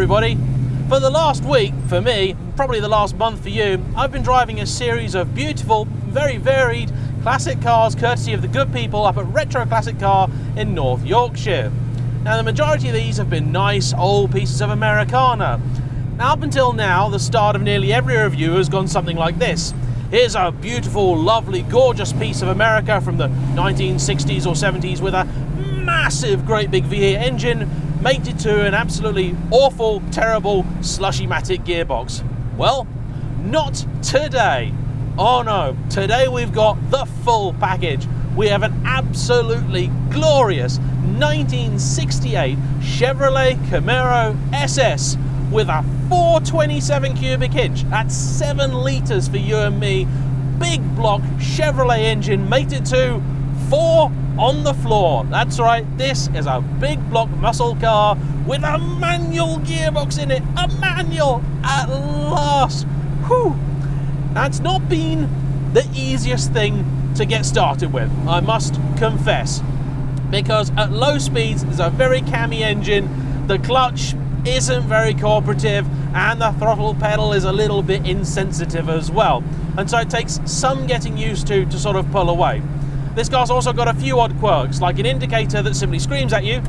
everybody. For the last week, for me, probably the last month for you, I've been driving a series of beautiful, very varied classic cars courtesy of the good people up at Retro Classic Car in North Yorkshire. Now the majority of these have been nice old pieces of Americana. Now up until now, the start of nearly every review has gone something like this. Here's a beautiful, lovely, gorgeous piece of America from the 1960s or 70s with a massive, great big V8 engine mated to an absolutely awful, terrible, slushymatic gearbox. Well, not today. Oh no, today we've got the full package. We have an absolutely glorious 1968 Chevrolet Camaro SS with a 427 cubic inch, that's 7 litres for you and me, big block Chevrolet engine mated to 4 on the floor. That's right, this is a big block muscle car with a manual gearbox in it. A manual at last. Whew. That's not been the easiest thing to get started with, I must confess, because at low speeds there's a very cammy engine, the clutch isn't very cooperative, and the throttle pedal is a little bit insensitive as well, and so it takes some getting used to sort of pull away. This car's also got a few odd quirks, like an indicator that simply screams at you,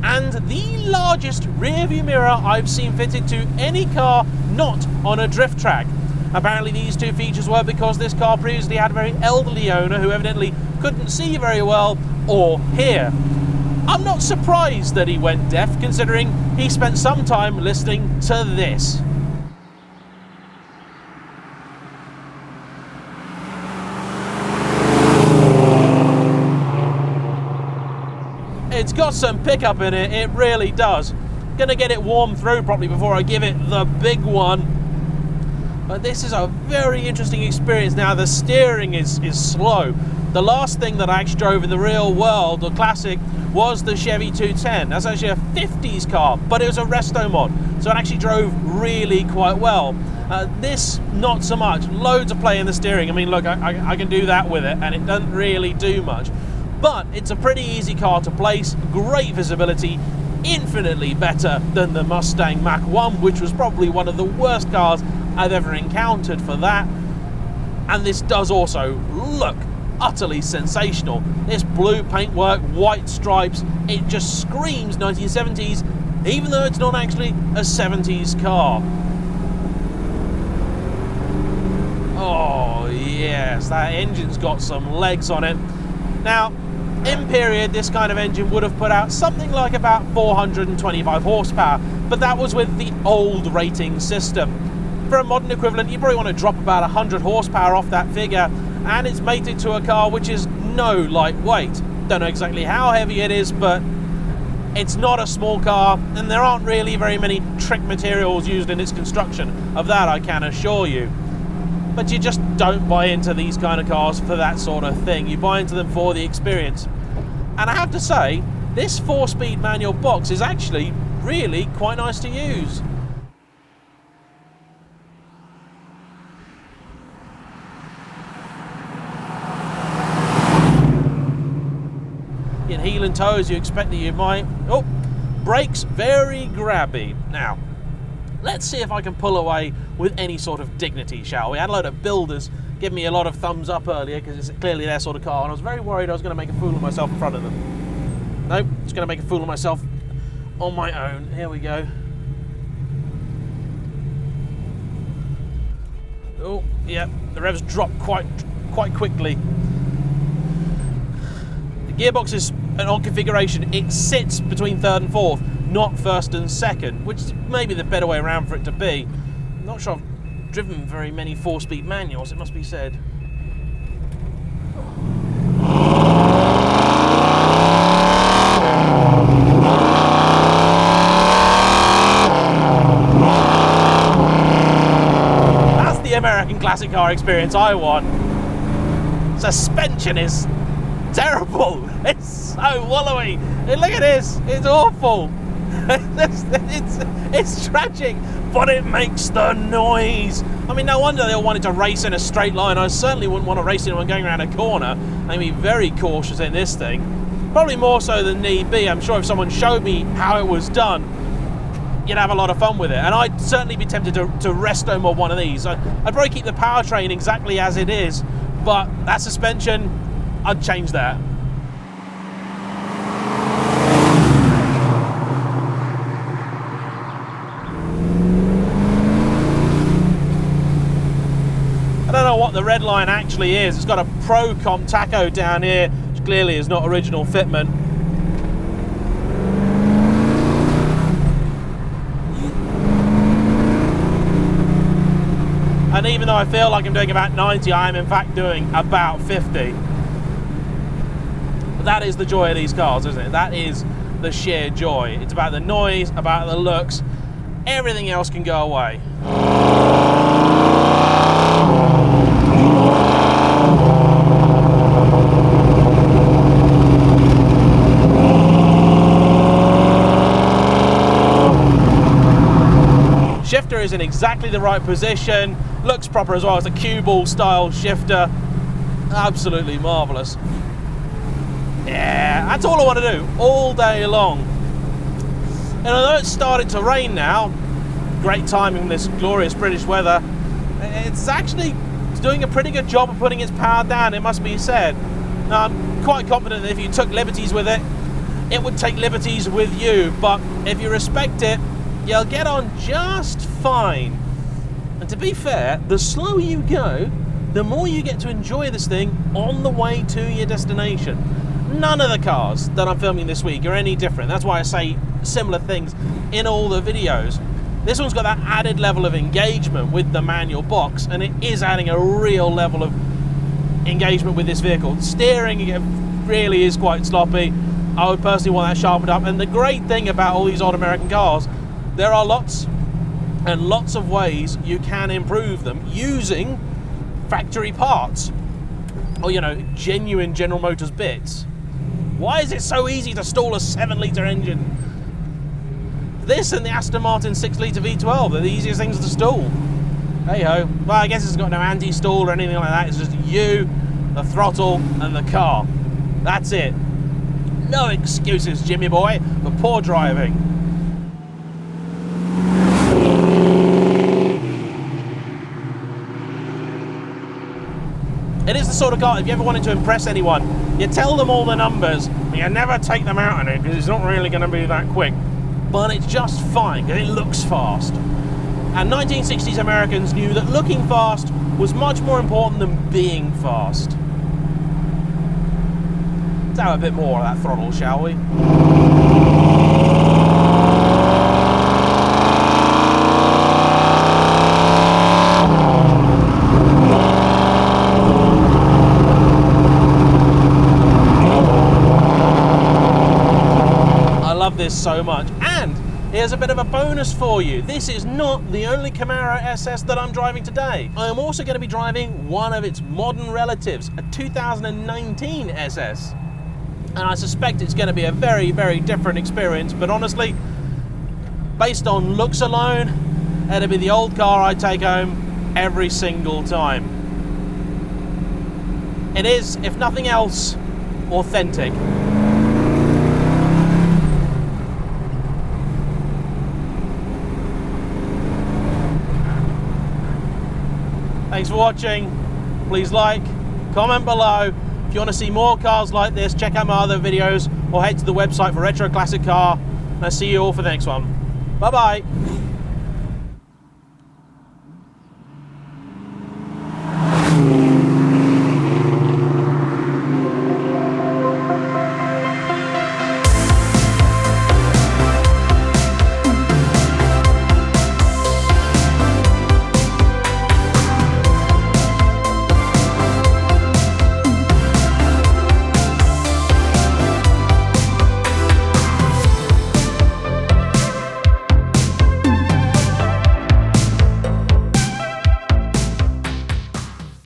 and the largest rear view mirror I've seen fitted to any car not on a drift track. Apparently these two features were because this car previously had a very elderly owner who evidently couldn't see very well or hear. I'm not surprised that he went deaf, considering he spent some time listening to this. It's got some pickup in it, it really does. Gonna get it warmed through properly before I give it the big one. But this is a very interesting experience. Now the steering is slow. The last thing that I actually drove in the real world, or classic, was the Chevy 210. That's actually a 50s car, but it was a resto mod, so it actually drove really quite well. This, not so much. Loads of play in the steering. I mean, look, I can do that with it, and it doesn't really do much. But it's a pretty easy car to place, great visibility, infinitely better than the Mustang Mach-1, which was probably one of the worst cars I've ever encountered for that. And this does also look utterly sensational. This blue paintwork, white stripes, it just screams 1970s, even though it's not actually a 70s car. Oh yes, that engine's got some legs on it. Now, in period, this kind of engine would have put out something like about 425 horsepower, but that was with the old rating system. For a modern equivalent, you probably want to drop about 100 horsepower off that figure, and it's mated to a car which is no lightweight. Don't know exactly how heavy it is, but it's not a small car, and there aren't really very many trick materials used in its construction. Of that I can assure you. But you just don't buy into these kind of cars for that sort of thing. You buy into them for the experience. And I have to say, this 4-speed manual box is actually really quite nice to use. In heel and toes, you expect that you might. Oh, brakes very grabby. Now, let's see if I can pull away with any sort of dignity, shall we? I had a load of builders give me a lot of thumbs up earlier because it's clearly their sort of car, and I was very worried I was going to make a fool of myself in front of them. Nope, just going to make a fool of myself on my own. Here we go. Oh, yeah, the revs drop quite quickly. The gearbox is an odd configuration. It sits between third and fourth, not first and second, which is maybe the better way around for it to be. I'm not sure I've driven very many 4-speed manuals, it must be said. That's the American classic car experience I want. Suspension is terrible. It's so wallowy. Look at this. It's awful. It's tragic, but it makes the noise. I mean, no wonder they all wanted to race in a straight line. I certainly wouldn't want to race in one going around a corner. I'd be very cautious in this thing. Probably more so than need be. I'm sure if someone showed me how it was done, you'd have a lot of fun with it. And I'd certainly be tempted to resto mod one of these. I'd probably keep the powertrain exactly as it is, but that suspension, I'd change that. I don't know what the red line actually is. It's got a Pro Comp tacho down here, which clearly is not original fitment. And even though I feel like I'm doing about 90, I am in fact doing about 50. But that is the joy of these cars, isn't it? That is the sheer joy. It's about the noise, about the looks. Everything else can go away. Shifter is in exactly the right position, looks proper as well. It's a cue ball style shifter, absolutely marvellous. Yeah, that's all I want to do all day long. And although it's started to rain now, great timing in this glorious British weather, it's actually doing a pretty good job of putting its power down, it must be said. Now, I'm quite confident that if you took liberties with it, it would take liberties with you, but if you respect it, you'll get on just fine. And to be fair, the slower you go, the more you get to enjoy this thing on the way to your destination. None of the cars that I'm filming this week are any different. That's why I say similar things in all the videos. This one's got that added level of engagement with the manual box, and it is adding a real level of engagement with this vehicle. Steering really is quite sloppy. I would personally want that sharpened up. And the great thing about all these old American cars, there are lots and lots of ways you can improve them using factory parts or, you know, genuine General Motors bits. Why is it so easy to stall a 7-litre engine? This and the Aston Martin 6-litre V12 are the easiest things to stall. Hey ho. Well, I guess it's got no anti-stall or anything like that. It's just you, the throttle, and the car. That's it. No excuses, Jimmy boy, for poor driving. It is the sort of car, if you ever wanted to impress anyone, you tell them all the numbers, but you never take them out in it because it's not really going to be that quick. But it's just fine because it looks fast. And 1960s Americans knew that looking fast was much more important than being fast. Let's have a bit more of that throttle, shall we? This so much. And here's a bit of a bonus for you. This is not the only Camaro SS that I'm driving today. I am also going to be driving one of its modern relatives, a 2019 SS. And I suspect it's going to be a very, very different experience, but honestly, based on looks alone, it'll be the old car I take home every single time. It is, if nothing else, authentic. Thanks for watching. Please like, comment below. If you want to see more cars like this, check out my other videos or head to the website for Retro Classic Car. And I'll see you all for the next one. Bye bye.